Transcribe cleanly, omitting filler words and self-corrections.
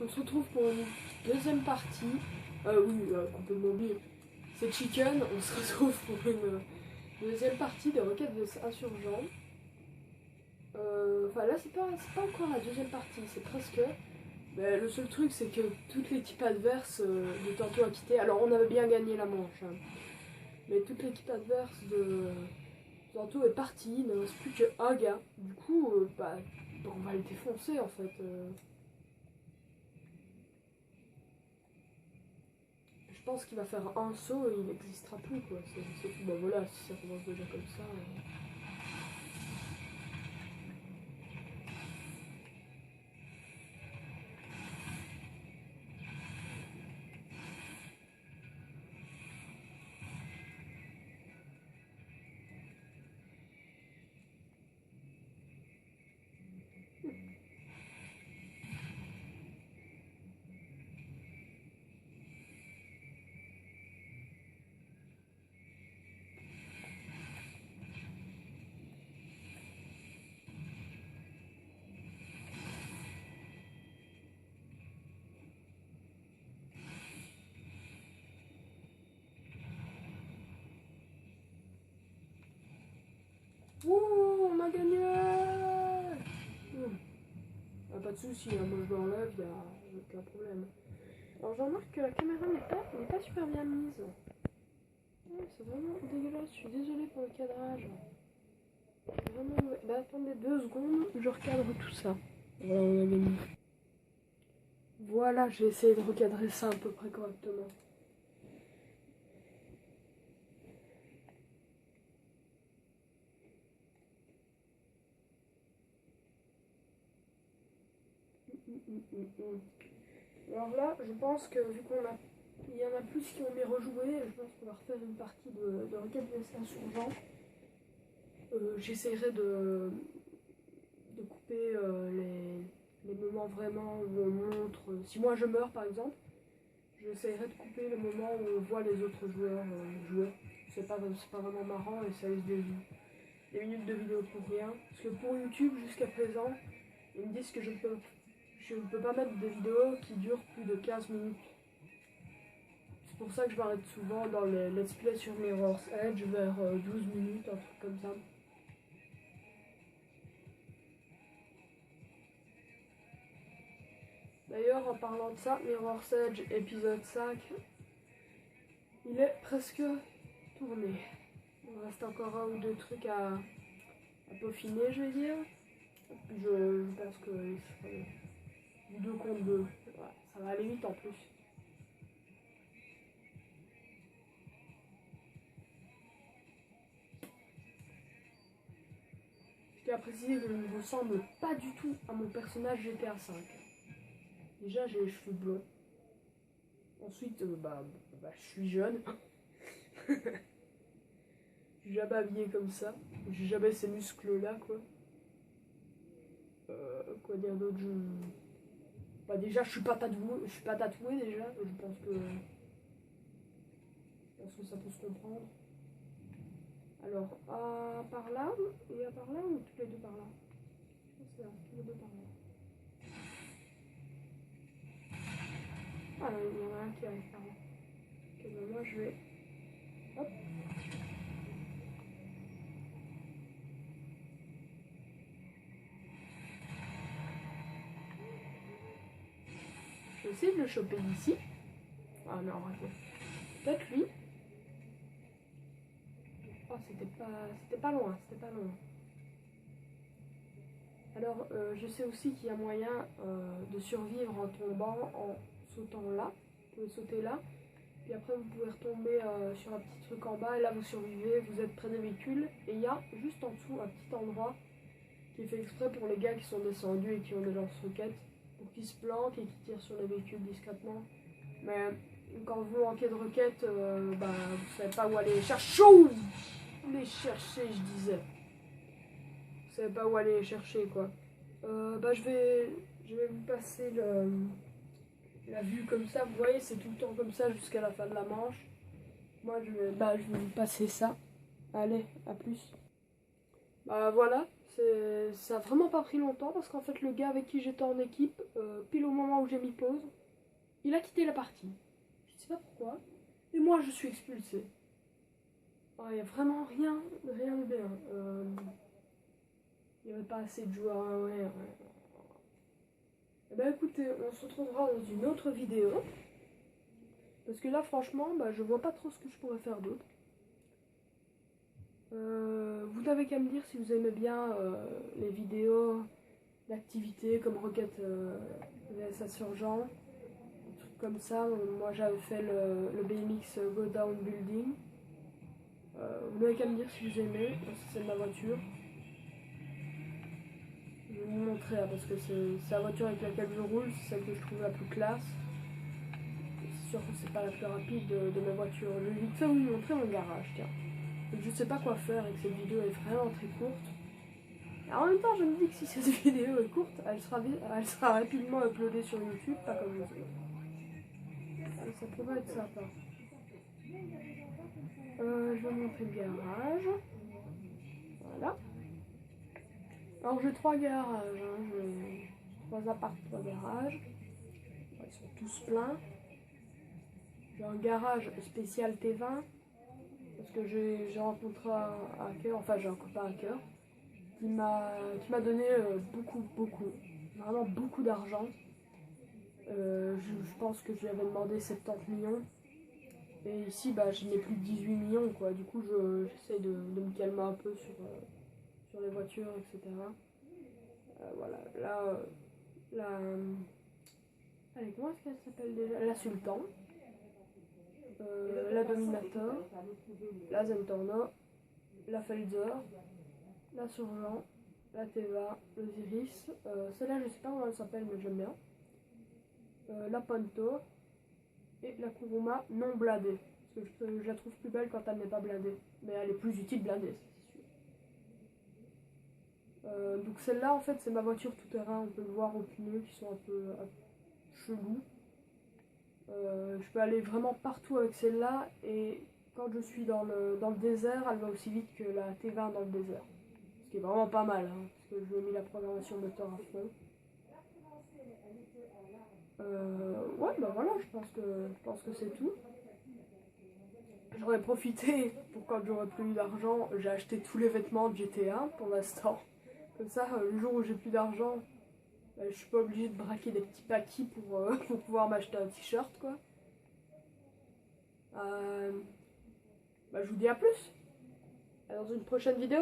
on se retrouve pour une deuxième partie. Complètement oublié. C'est Chicken, on se retrouve pour une deuxième partie de Requête des Insurgents. Enfin là c'est pas encore la deuxième partie, c'est presque. Mais le seul truc c'est que toute l'équipe adverse de Tantôt a quitté. Alors on avait bien gagné la manche, hein. Mais toute l'équipe adverse de Tantôt est partie, il ne reste plus qu'un gars. Du coup, on va le défoncer en fait. Je pense qu'il va faire un saut et il n'existera plus quoi. C'est tout. Bah voilà, si ça commence déjà comme ça. Ouh, on a gagné. Pas de soucis, hein, moi je l'enlève, il n'y a aucun problème. Alors j'en remarque que la caméra n'est pas super bien mise. C'est vraiment dégueulasse, je suis désolée pour le cadrage. Vraiment... Bah attendez 2 secondes, je recadre tout ça. Voilà, on a gagné. Voilà, j'ai essayé de recadrer ça à peu près correctement. Alors là, je pense que vu il y en a plus qui ont mis rejoué, je pense qu'on va refaire une partie de Requête des Insurgents. J'essaierai de couper les moments vraiment où on montre. Si moi je meurs par exemple, j'essaierai de couper le moment où on voit les autres joueurs jouer. C'est pas vraiment marrant et ça laisse des minutes de vidéo pour rien. Parce que pour YouTube jusqu'à présent, ils me disent que je ne peux pas mettre des vidéos qui durent plus de 15 minutes. C'est pour ça que je m'arrête souvent dans les let's play sur Mirror's Edge vers 12 minutes, un truc comme ça. D'ailleurs, en parlant de ça, Mirror's Edge épisode 5, il est presque tourné. Il me reste encore 1 ou 2 trucs à peaufiner, je vais dire. Je pense que du 2 contre 2, ouais, ça va aller vite en plus. Je tiens à préciser que je ne ressemble pas du tout à mon personnage GTA V. Déjà, j'ai les cheveux blonds. Ensuite, je suis jeune. Je suis jamais habillé comme ça. J'ai jamais ces muscles-là, quoi. Quoi dire d'autre, déjà, je suis pas tatoué déjà. Je pense que ça peut se comprendre. Alors, par là, et à par là, ou tous les deux par là? C'est là, tous les deux par là. Ah, il y en a un qui arrive par là. Ok, ben moi je vais... Hop. Je vais essayer de le choper d'ici. Ah non, arrêtez. Peut-être lui. Oh, c'était pas loin, Alors, je sais aussi qu'il y a moyen de survivre en tombant, en sautant là. Vous pouvez sauter là. Puis après, vous pouvez retomber sur un petit truc en bas. Et là, vous survivez, vous êtes près des véhicules. Et il y a juste en dessous un petit endroit qui est fait exprès pour les gars qui sont descendus et qui ont des lance-roquettes. Pour qu'ils se planquent et qu'ils tirent sur les véhicules discrètement. Mais quand vous manquez de roquettes, vous savez pas où aller les chercher. Je disais. Vous savez pas où aller les chercher, quoi. Je vais vous passer la vue comme ça. Vous voyez, c'est tout le temps comme ça jusqu'à la fin de la manche. Moi, je vais vous passer ça. Allez, à plus. Voilà, Ça a vraiment pas pris longtemps parce qu'en fait le gars avec qui j'étais en équipe, pile au moment où j'ai mis pause, il a quitté la partie. Je sais pas pourquoi. Et moi je suis expulsée. Il n'y a vraiment rien de bien. Il n'y avait pas assez de joueurs. Ouais. Eh ben écoutez, on se retrouvera dans une autre vidéo. Parce que là franchement, je vois pas trop ce que je pourrais faire d'autre. Vous n'avez qu'à me dire si vous aimez bien les vidéos d'activités comme Rocket vs Insurgent, des trucs comme ça. Moi j'avais fait le BMX Go Down Building. Vous n'avez qu'à me dire si vous aimez, parce que c'est ma voiture. Je vais vous montrer parce que c'est la voiture avec laquelle je roule, c'est celle que je trouve la plus classe. C'est sûr que c'est pas la plus rapide de ma voiture. Je vais vite fait vous montrer mon garage, tiens. Donc je sais pas quoi faire et que cette vidéo est vraiment très courte. Et en même temps, je me dis que si cette vidéo est courte, elle sera rapidement uploadée sur YouTube, pas comme ça. Ça pourrait être sympa. Je vais vous montrer le garage. Voilà. Alors j'ai 3 garages, j'ai 3 apparts, 3 garages. Ils sont tous pleins. J'ai un garage spécial T20 parce que j'ai rencontré un hacker, enfin j'ai un copain hacker qui m'a donné vraiment beaucoup d'argent. Je pense que je lui avais demandé 70 millions. Et ici, je n'ai plus de 18 millions, quoi. Du coup, j'essaie de me calmer un peu sur les voitures, etc. Voilà, là, allez, comment est-ce qu'elle s'appelle déjà? La Sultan, la Dominator, la Zentorno, la Felzer, la Surgeon, la Teva, le Ziris. Celle-là, je sais pas comment elle s'appelle, mais j'aime bien. La Ponto et la Kuruma non blindée. Parce que je la trouve plus belle quand elle n'est pas blindée. Mais elle est plus utile blindée, c'est sûr. Donc celle-là, en fait, c'est ma voiture tout-terrain. On peut le voir aux pneus qui sont un peu chelous. Je peux aller vraiment partout avec celle-là. Et quand je suis dans le désert, elle va aussi vite que la T20 dans le désert. Ce qui est vraiment pas mal, hein, parce que je lui ai mis la programmation moteur à fond. Ouais, voilà, je pense que c'est tout. J'aurais profité pour quand j'aurais plus d'argent, j'ai acheté tous les vêtements de GTA pour l'instant. Comme ça, le jour où j'ai plus d'argent, je suis pas obligée de braquer des petits paquis pour pouvoir m'acheter un t-shirt, quoi. Je vous dis à plus, dans une prochaine vidéo.